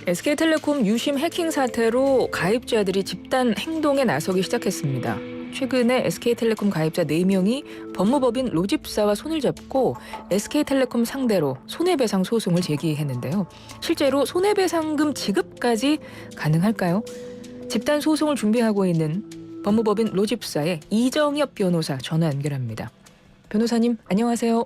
SK텔레콤 유심 해킹 사태로 가입자들이 집단 행동에 나서기 시작했습니다. 최근에 SK텔레콤 가입자 4명이 법무법인 로집사와 손을 잡고 SK텔레콤 상대로 손해배상 소송을 제기했는데요. 실제로 손해배상금 지급까지 가능할까요? 집단 소송을 준비하고 있는 법무법인 로집사의 이정엽 변호사 전화 연결합니다. 변호사님, 안녕하세요.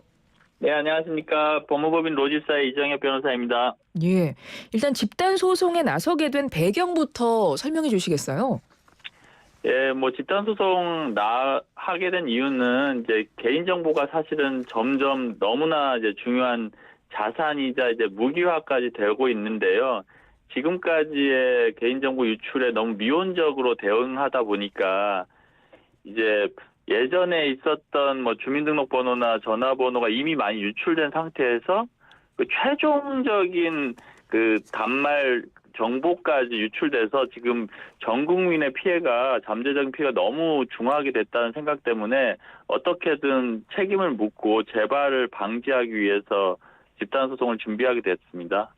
네, 안녕하십니까. 법무법인 로집사의 이정엽 변호사입니다. 예, 일단 집단 소송에 나서게 된 배경부터 설명해 주시겠어요? 예, 집단 소송 하게 된 이유는 이제 개인정보가 사실은 점점 너무나 이제 중요한 자산이자 이제 무기화까지 되고 있는데요. 지금까지의 개인정보 유출에 너무 미온적으로 대응하다 보니까 이제 예전에 있었던 주민등록번호나 전화번호가 이미 많이 유출된 상태에서 그 최종적인 그 단말 정보까지 유출돼서 지금 전 국민의 피해가 잠재적인 피해가 너무 중하게 됐다는 생각 때문에 어떻게든 책임을 묻고 재발을 방지하기 위해서 집단 소송을 준비하게 됐습니다.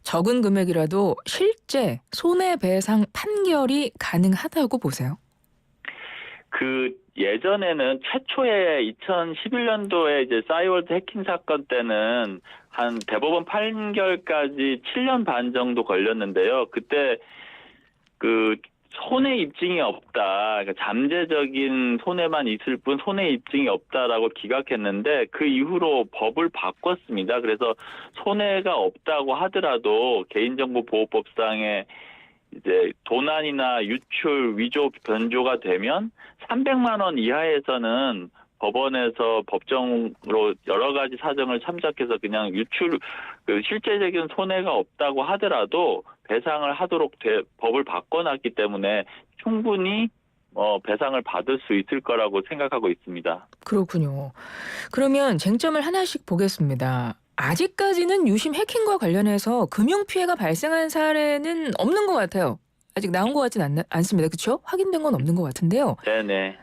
적은 금액이라도 실제 손해배상 판결이 가능하다고 보세요? 예전에는 최초의 2011년도에 이제 싸이월드 해킹 사건 때는 한 대법원 판결까지 7년 반 정도 걸렸는데요. 그때 손해 입증이 없다. 그러니까 잠재적인 손해만 있을 뿐 손해 입증이 없다라고 기각했는데 그 이후로 법을 바꿨습니다. 그래서 손해가 없다고 하더라도 개인정보보호법상에 이제 도난이나 유출, 위조, 변조가 되면 300만 원 이하에서는 법원에서 법정으로 여러 가지 사정을 참작해서 그냥 실제적인 손해가 없다고 하더라도 배상을 하도록 법을 바꿔놨기 때문에 충분히 배상을 받을 수 있을 거라고 생각하고 있습니다. 그렇군요. 그러면 쟁점을 하나씩 보겠습니다. 아직까지는 유심 해킹과 관련해서 금융피해가 발생한 사례는 없는 것 같아요. 아직 나온 것 같진 않습니다. 그렇죠? 확인된 건 없는 것 같은데요. 네네.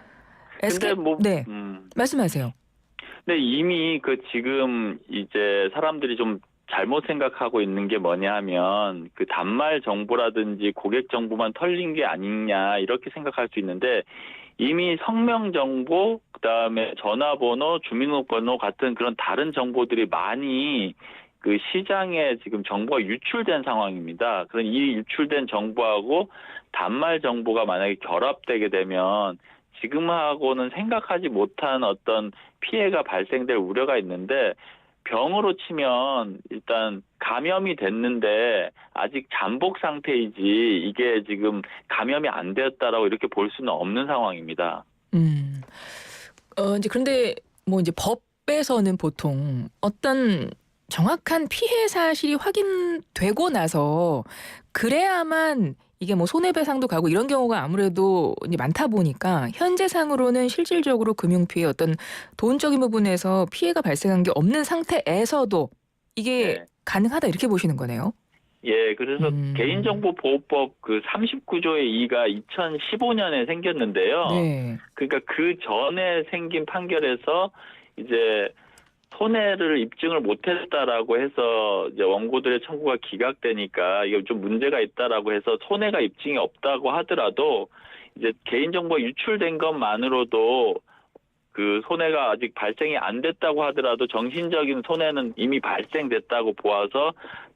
SK, 네, 말씀하세요. 근데 이미 지금 이제 사람들이 좀 잘못 생각하고 있는 게 뭐냐 하면 단말 정보라든지 고객 정보만 털린 게 아니냐 이렇게 생각할 수 있는데 이미 성명 정보, 그다음에 전화번호, 주민등록번호 같은 그런 다른 정보들이 많이 시장에 지금 정보가 유출된 상황입니다. 그런 이 유출된 정보하고 단말 정보가 만약에 결합되게 되면 지금하고는 생각하지 못한 어떤 피해가 발생될 우려가 있는데 병으로 치면 일단 감염이 됐는데 아직 잠복 상태이지 이게 지금 감염이 안 되었다라고 이렇게 볼 수는 없는 상황입니다. 이제 그런데 이제 법에서는 보통 어떤 정확한 피해 사실이 확인되고 나서 그래야만 이게 손해배상도 가고 이런 경우가 아무래도 이제 많다 보니까 현재상으로는 실질적으로 금융피해 어떤 돈적인 부분에서 피해가 발생한 게 없는 상태에서도 이게 네. 가능하다 이렇게 보시는 거네요. 예, 그래서 개인정보보호법 39조의 2가 2015년에 생겼는데요. 네. 그러니까 그 전에 생긴 판결에서 이제 손해를 입증을 못했다라고 해서 이제 원고들의 청구가 기각되니까 이거 좀 문제가 있다라고 해서 손해가 입증이 없다고 하더라도 이제 개인정보가 유출된 것만으로도 손해가 아직 발생이 안 됐다고 하더라도 정신적인 손해는 이미 발생됐다고 보아서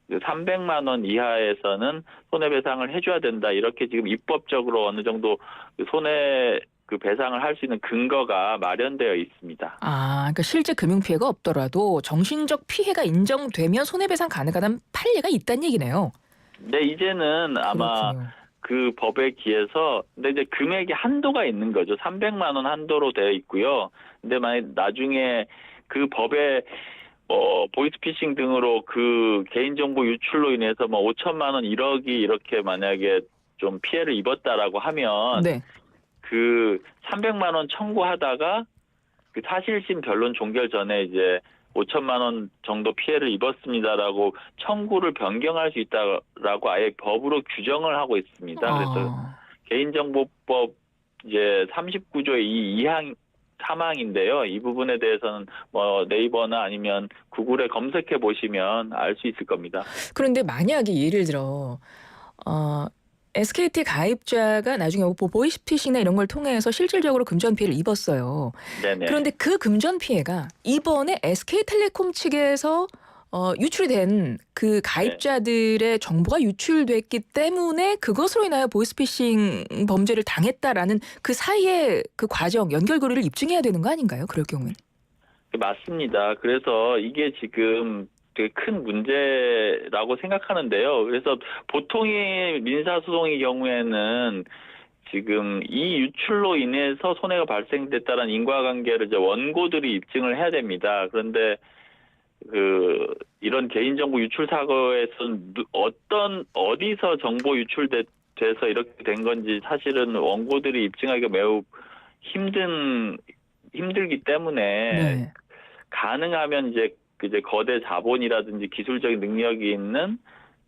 300만 원 이하에서는 손해배상을 해줘야 된다. 이렇게 지금 입법적으로 어느 정도 손해 배상을 할 수 있는 근거가 마련되어 있습니다. 그러니까 실제 금융피해가 없더라도 정신적 피해가 인정되면 손해배상 가능하다는 판례가 있다는 얘기네요. 네, 이제는 아마 그렇군요. 그 법에 기해서 근데 이제 금액이 한도가 있는 거죠. 300만 원 한도로 되어 있고요. 근데 만약 나중에 그 법에 보이스피싱 등으로 개인정보 유출로 인해서 5천만 원, 1억이 이렇게 만약에 좀 피해를 입었다라고 하면 네. 300만 원 청구하다가 사실심 변론 종결 전에 이제 5천만 원 정도 피해를 입었습니다라고 청구를 변경할 수 있다라고 아예 법으로 규정을 하고 있습니다. 그래서 개인정보법 이제 39조의 이 2항 사망인데요. 이 부분에 대해서는 뭐 네이버나 아니면 구글에 검색해 보시면 알 수 있을 겁니다. 그런데 만약에 예를 들어 SKT 가입자가 나중에 뭐 보이스피싱이나 이런 걸 통해서 실질적으로 금전 피해를 입었어요. 네네. 그런데 그 금전 피해가 이번에 SK텔레콤 측에서 유출이 된 그 가입자들의 정보가 유출됐기 때문에 그것으로 인하여 보이스피싱 범죄를 당했다라는 그 사이의 그 과정, 연결고리를 입증해야 되는 거 아닌가요? 그럴 경우에는. 맞습니다. 그래서 이게 지금 되게 큰 문제라고 생각하는데요. 그래서 보통의 민사소송의 경우에는 지금 이 유출로 인해서 손해가 발생됐다는 인과관계를 이제 원고들이 입증을 해야 됩니다. 그런데 이런 개인정보 유출 사고에서는 어디서 정보 유출돼서 이렇게 된 건지 사실은 원고들이 입증하기가 매우 힘들기 때문에 네. 가능하면 이제 거대 자본이라든지 기술적인 능력이 있는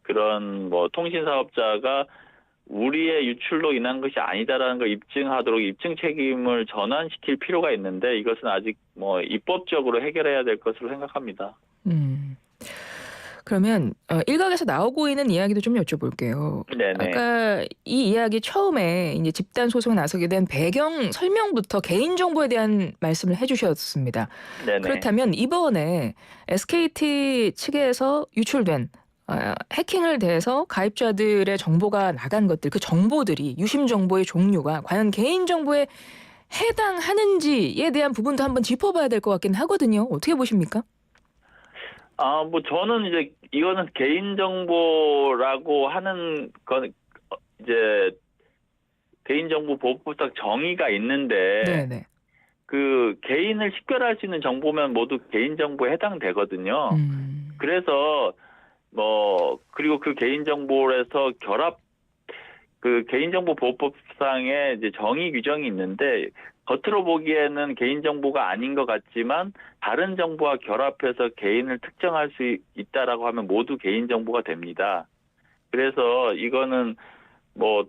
그런 뭐 통신 사업자가 우리의 유출로 인한 것이 아니다라는 걸 입증하도록 입증 책임을 전환시킬 필요가 있는데 이것은 아직 뭐 입법적으로 해결해야 될 것으로 생각합니다. 그러면 일각에서 나오고 있는 이야기도 좀 여쭤볼게요. 네네. 아까 이 이야기 처음에 이제 집단 소송에 나서게 된 배경 설명부터 개인 정보에 대한 말씀을 해주셨습니다. 네네. 그렇다면 이번에 SKT 측에서 유출된 해킹을 대해서 가입자들의 정보가 나간 것들, 그 정보들이 유심 정보의 종류가 과연 개인 정보에 해당하는지에 대한 부분도 한번 짚어봐야 될 것 같긴 하거든요. 어떻게 보십니까? 뭐 저는 이제 이거는 개인정보라고 하는 건 이제 개인정보보호법상 정의가 있는데 네네. 그 개인을 식별할 수 있는 정보면 모두 개인정보에 해당되거든요. 그래서 그리고 그 개인정보에서 그 개인정보보호법상의 이제 정의 규정이 있는데 겉으로 보기에는 개인정보가 아닌 것 같지만 다른 정보와 결합해서 개인을 특정할 수 있다라고 하면 모두 개인정보가 됩니다. 그래서 이거는 뭐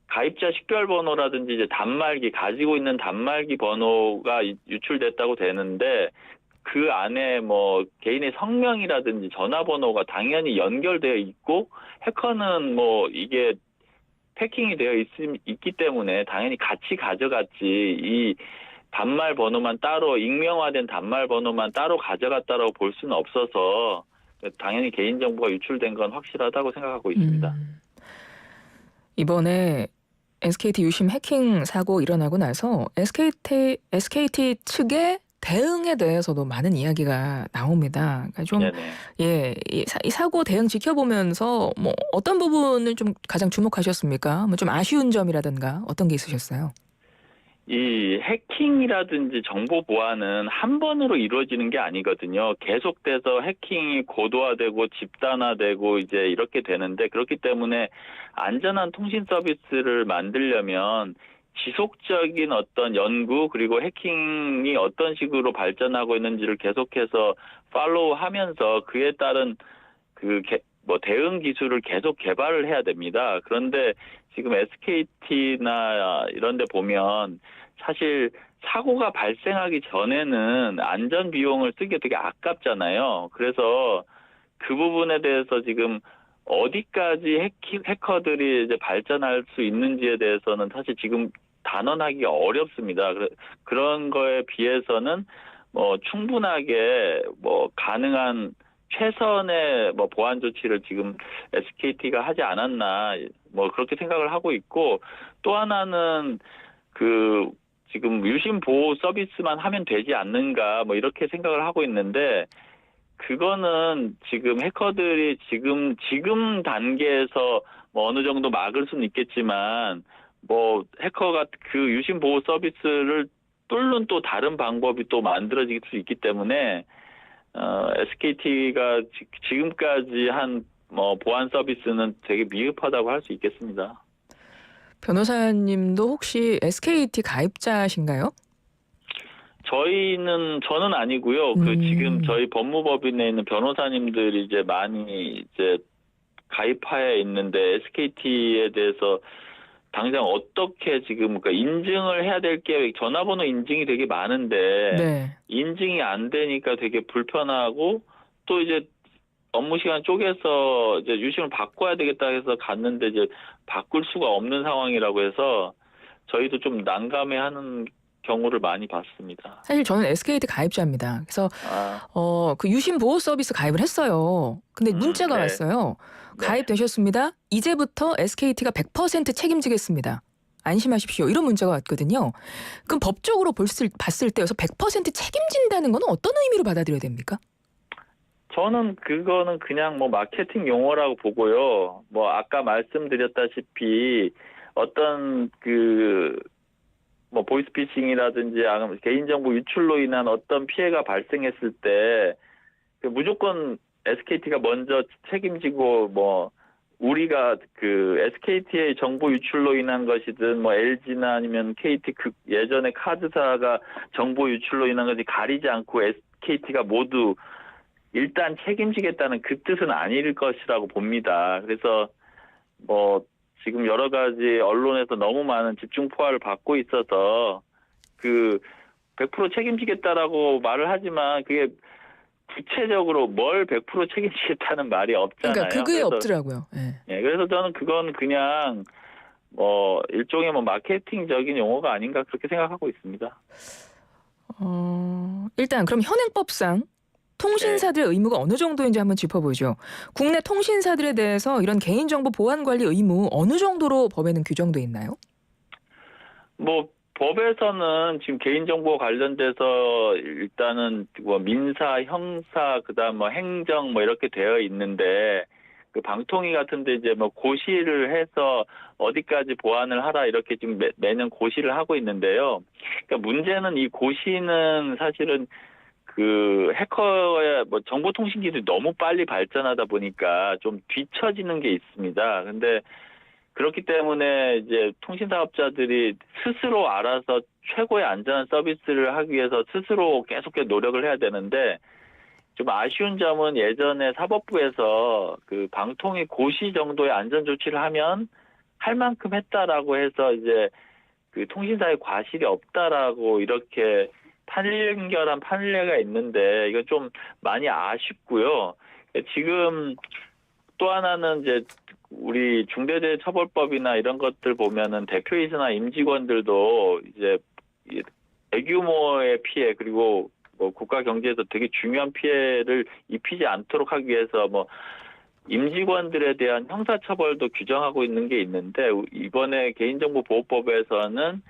가입자 식별번호라든지 이제 단말기 가지고 있는 단말기 번호가 유출됐다고 되는데 그 안에 뭐 개인의 성명이라든지 전화번호가 당연히 연결되어 있고 해커는 뭐 이게 패킹이 되어 있기 때문에 당연히 같이 가져갔지 이 단말 번호만 따로 익명화된 단말 번호만 따로 가져갔다라고 볼 수는 없어서 당연히 개인정보가 유출된 건 확실하다고 생각하고 있습니다. 이번에 SKT 유심 해킹 사고 일어나고 나서 SKT 측의 대응에 대해서도 많은 이야기가 나옵니다. 그러니까 좀 네네. 이 사고 대응 지켜보면서 뭐 어떤 부분을 좀 가장 주목하셨습니까? 뭐 좀 아쉬운 점이라든가 어떤 게 있으셨어요? 이 해킹이라든지 정보 보안은 한 번으로 이루어지는 게 아니거든요. 계속돼서 해킹이 고도화되고 집단화되고 이제 이렇게 되는데 그렇기 때문에 안전한 통신 서비스를 만들려면 지속적인 어떤 연구 그리고 해킹이 어떤 식으로 발전하고 있는지를 계속해서 팔로우하면서 그에 따른 대응 기술을 계속 개발을 해야 됩니다. 그런데 지금 SKT나 이런 데 보면 사실 사고가 발생하기 전에는 안전 비용을 쓰기 되게 아깝잖아요. 그래서 그 부분에 대해서 지금 어디까지 해커들이 이제 발전할 수 있는지에 대해서는 사실 지금 단언하기가 어렵습니다. 그런 거에 비해서는 충분하게 가능한 최선의 보안 조치를 지금 SKT가 하지 않았나 그렇게 생각을 하고 있고 또 하나는 지금 유심 보호 서비스만 하면 되지 않는가 이렇게 생각을 하고 있는데 그거는 지금 해커들이 지금 단계에서 어느 정도 막을 수는 있겠지만 해커가 그 유심 보호 서비스를 뚫는 또 다른 방법이 또 만들어질 수 있기 때문에 SKT가 지금까지 한 보안 서비스는 되게 미흡하다고 할 수 있겠습니다. 변호사님도 혹시 SKT 가입자신가요? 저는 아니고요. 지금 저희 법무법인에 있는 변호사님들이 이제 많이 이제 가입하에 있는데 SKT에 대해서 당장 어떻게 지금 그러니까 인증을 해야 될 게 전화번호 인증이 되게 많은데 네. 인증이 안 되니까 되게 불편하고 또 이제 업무 시간 쪼개서 이제 유심을 바꿔야 되겠다 해서 갔는데 이제 바꿀 수가 없는 상황이라고 해서 저희도 좀 난감해하는 경우를 많이 봤습니다. 사실 저는 SKT 가입자입니다. 그래서 아, 그 유심 보호 서비스 가입을 했어요. 근데 문자가 네, 왔어요. 네. 가입되셨습니다. 이제부터 SKT가 100% 책임지겠습니다. 안심하십시오. 이런 문자가 왔거든요. 그럼 법적으로 봤을 때 여기서 100% 책임진다는 건 어떤 의미로 받아들여야 됩니까? 저는 그거는 그냥 뭐 마케팅 용어라고 보고요. 뭐 아까 말씀드렸다시피 어떤 그 뭐 보이스피싱이라든지 아니면 개인정보 유출로 인한 어떤 피해가 발생했을 때 그 무조건 SKT가 먼저 책임지고 뭐 우리가 그 SKT의 정보 유출로 인한 것이든 뭐 LG나 아니면 KT 그 예전에 카드사가 정보 유출로 인한 것이 가리지 않고 SKT가 모두 일단 책임지겠다는 그 뜻은 아닐 것이라고 봅니다. 그래서 뭐 지금 여러 가지 언론에서 너무 많은 집중 포화를 받고 있어서 그 100% 책임지겠다라고 말을 하지만 그게 구체적으로 뭘 100% 책임지겠다는 말이 그러니까 없잖아요. 그게 그래서 없더라고요. 예. 예, 그래서 저는 그건 그냥 뭐 일종의 뭐 마케팅적인 용어가 아닌가 그렇게 생각하고 있습니다. 일단 그럼 현행법상 통신사들의 의무가 어느 정도인지 한번 짚어보죠. 국내 통신사들에 대해서 이런 개인정보 보안 관리 의무 어느 정도로 법에는 규정돼 있나요? 뭐 법에서는 지금 개인정보 관련돼서 일단은 뭐 민사, 형사, 그다음 뭐 행정 뭐 이렇게 되어 있는데 그 방통위 같은데 이제 뭐 고시를 해서 어디까지 보완을 하라 이렇게 지금 매년 고시를 하고 있는데요. 그러니까 문제는 이 고시는 사실은 그 해커의 뭐 정보통신 기술이 너무 빨리 발전하다 보니까 좀 뒤처지는 게 있습니다. 근데 그렇기 때문에 이제 통신사업자들이 스스로 알아서 최고의 안전한 서비스를 하기 위해서 스스로 계속 노력을 해야 되는데 좀 아쉬운 점은 예전에 사법부에서 그 방통위 고시 정도의 안전 조치를 하면 할 만큼 했다라고 해서 이제 그 통신사에 과실이 없다라고 이렇게 판결한 판례가 있는데 이건 좀 많이 아쉽고요. 지금 또 하나는 이제 우리 중대재해처벌법이나 이런 것들 보면은 대표이사나 임직원들도 이제 대규모의 피해 그리고 뭐 국가 경제에서 되게 중요한 피해를 입히지 않도록 하기 위해서 뭐 임직원들에 대한 형사처벌도 규정하고 있는 게 있는데 이번에 개인정보보호법에서는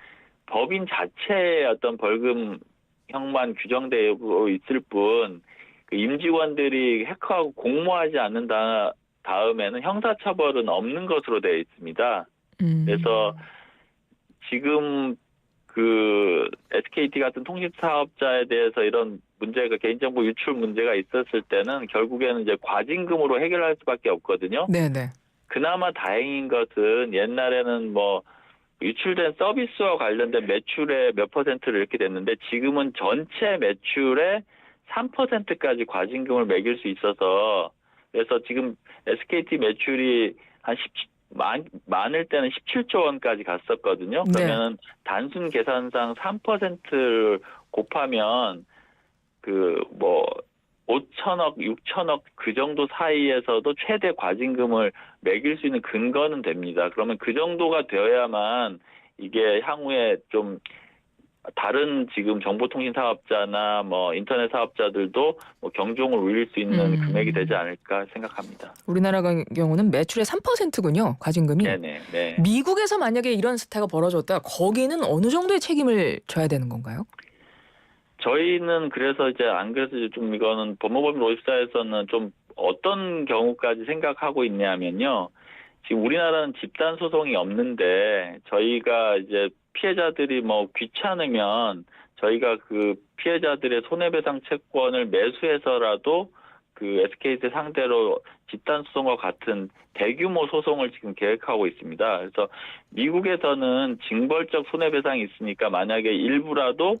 법인 자체의 어떤 벌금형만 규정되고 있을 뿐 그 임직원들이 해커하고 공모하지 않는 다음에는 형사처벌은 없는 것으로 되어 있습니다. 그래서 지금 그 SKT 같은 통신사업자에 대해서 이런 문제가 개인정보 유출 문제가 있었을 때는 결국에는 이제 과징금으로 해결할 수밖에 없거든요. 네네. 그나마 다행인 것은 옛날에는 뭐 유출된 서비스와 관련된 매출의 몇 퍼센트를 이렇게 됐는데 지금은 전체 매출의 3%까지 과징금을 매길 수 있어서 그래서 지금 SKT 매출이 한 많을 때는 17조 원까지 갔었거든요. 네. 그러면 단순 계산상 3%를 곱하면 그 뭐 5천억, 6천억 그 정도 사이에서도 최대 과징금을 매길 수 있는 근거는 됩니다. 그러면 그 정도가 되어야만 이게 향후에 좀 다른 지금 정보통신 사업자나 뭐 인터넷 사업자들도 뭐 경종을 울릴 수 있는 금액이 되지 않을까 생각합니다. 우리나라 경우는 매출의 3%군요. 과징금이. 네네. 네. 미국에서 만약에 이런 사태가 벌어졌다. 거기는 어느 정도의 책임을 져야 되는 건가요? 저희는 그래서 이제 안 그래서 좀 이거는 법무법인 로집사에서는 좀 어떤 경우까지 생각하고 있냐면요. 지금 우리나라는 집단 소송이 없는데 저희가 이제 피해자들이 뭐 귀찮으면 저희가 그 피해자들의 손해배상 채권을 매수해서라도 그 SKT 상대로 집단 소송과 같은 대규모 소송을 지금 계획하고 있습니다. 그래서 미국에서는 징벌적 손해배상이 있으니까 만약에 일부라도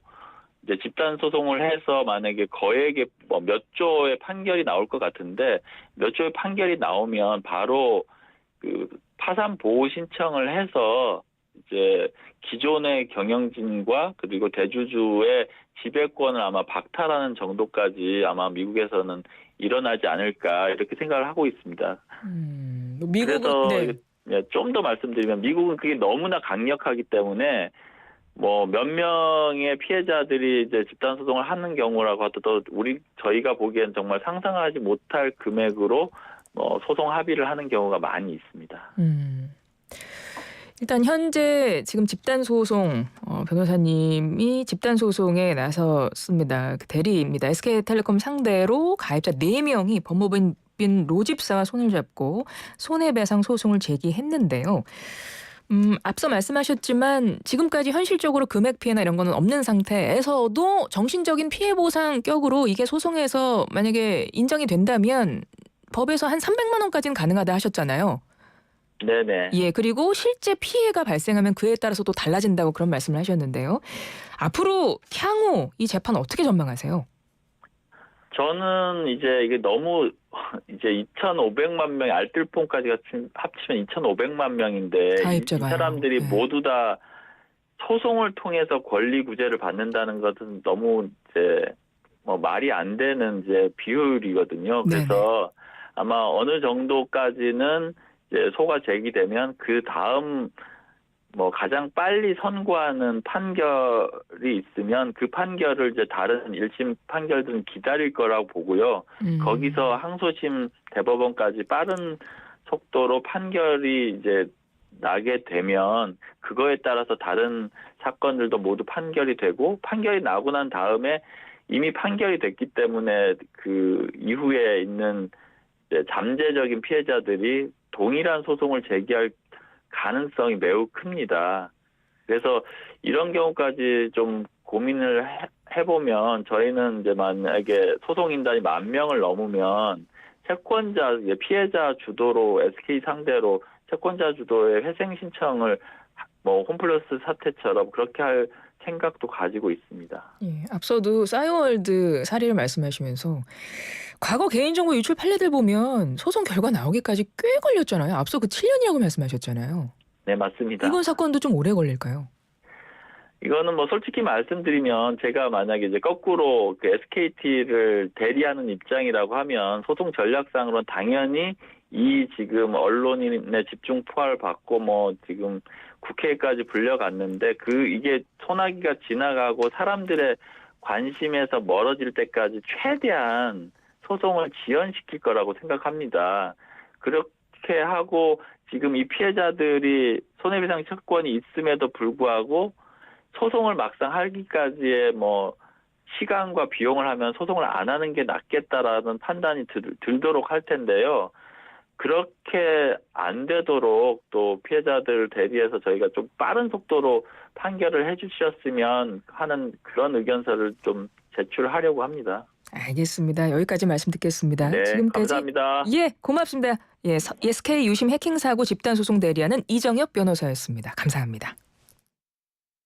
이제 집단 소송을 해서 만약에 거액의 뭐 몇 조의 판결이 나올 것 같은데 몇 조의 판결이 나오면 바로 그 파산 보호 신청을 해서 이제 기존의 경영진과 그리고 대주주의 지배권을 아마 박탈하는 정도까지 아마 미국에서는 일어나지 않을까 이렇게 생각을 하고 있습니다. 미국은 그래서 좀 더 말씀드리면 미국은 그게 너무나 강력하기 때문에 뭐 몇 명의 피해자들이 이제 집단 소송을 하는 경우라고 하더라도 저희가 보기엔 정말 상상하지 못할 금액으로 소송 합의를 하는 경우가 많이 있습니다. 일단 현재 지금 집단 소송 변호사님이 집단 소송에 나섰습니다. 그 대리입니다. SK텔레콤 상대로 가입자 4명이 법무부인 로집사와 손을 잡고 손해배상 소송을 제기했는데요. 앞서 말씀하셨지만 지금까지 현실적으로 금액 피해나 이런 거는 없는 상태에서도 정신적인 피해 보상 격으로 이게 소송에서 만약에 인정이 된다면 법에서 한 300만 원까지는 가능하다 하셨잖아요. 네네. 예, 그리고 실제 피해가 발생하면 그에 따라서 또 달라진다고 그런 말씀을 하셨는데요. 앞으로 향후 이 재판 어떻게 전망하세요? 저는 이제 이게 너무 이제 2,500만 명이 알뜰폰까지 합치면 2,500만 명인데 이 가입자가요. 사람들이 네. 모두 다 소송을 통해서 권리 구제를 받는다는 것은 너무 이제 말이 안 되는 이제 비효율이거든요. 그래서 아마 어느 정도까지는 이제 소가 제기되면 그 다음 가장 빨리 선고하는 판결이 있으면 그 판결을 이제 다른 1심 판결들은 기다릴 거라고 보고요. 거기서 항소심 대법원까지 빠른 속도로 판결이 이제 나게 되면 그거에 따라서 다른 사건들도 모두 판결이 되고 판결이 나고 난 다음에 이미 판결이 됐기 때문에 그 이후에 있는 이제 잠재적인 피해자들이 동일한 소송을 제기할 가능성이 매우 큽니다. 그래서 이런 경우까지 좀 고민을 해보면 저희는 이제 만약에 소송인단이 10,000명을 넘으면 채권자, 피해자 주도로 SK 상대로 채권자 주도의 회생 신청을 홈플러스 사태처럼 그렇게 할 생각도 가지고 있습니다. 예, 앞서도 싸이월드 사례를 말씀하시면서 과거 개인정보 유출 판례들 보면 소송 결과 나오기까지 꽤 걸렸잖아요. 앞서 그 7년이라고 말씀하셨잖아요. 네, 맞습니다. 이번 사건도 좀 오래 걸릴까요? 이거는 솔직히 말씀드리면 제가 만약에 이제 거꾸로 그 SKT를 대리하는 입장이라고 하면 소송 전략상으로는 당연히 이 지금 언론인의 집중 포화를 받고 지금 국회까지 불려갔는데 이게 소나기가 지나가고 사람들의 관심에서 멀어질 때까지 최대한 소송을 지연시킬 거라고 생각합니다. 그렇게 하고 지금 이 피해자들이 손해배상 채권이 있음에도 불구하고 소송을 막상 하기까지의 시간과 비용을 하면 소송을 안 하는 게 낫겠다라는 판단이 들도록 할 텐데요. 그렇게 안 되도록 또 피해자들 대비해서 저희가 좀 빠른 속도로 판결을 해주셨으면 하는 그런 의견서를 좀 제출하려고 합니다. 알겠습니다. 여기까지 말씀 듣겠습니다. 네, 지금까지 감사합니다. 예, 고맙습니다. 예, SK 유심 해킹 사고 집단 소송 대리하는 이정엽 변호사였습니다. 감사합니다.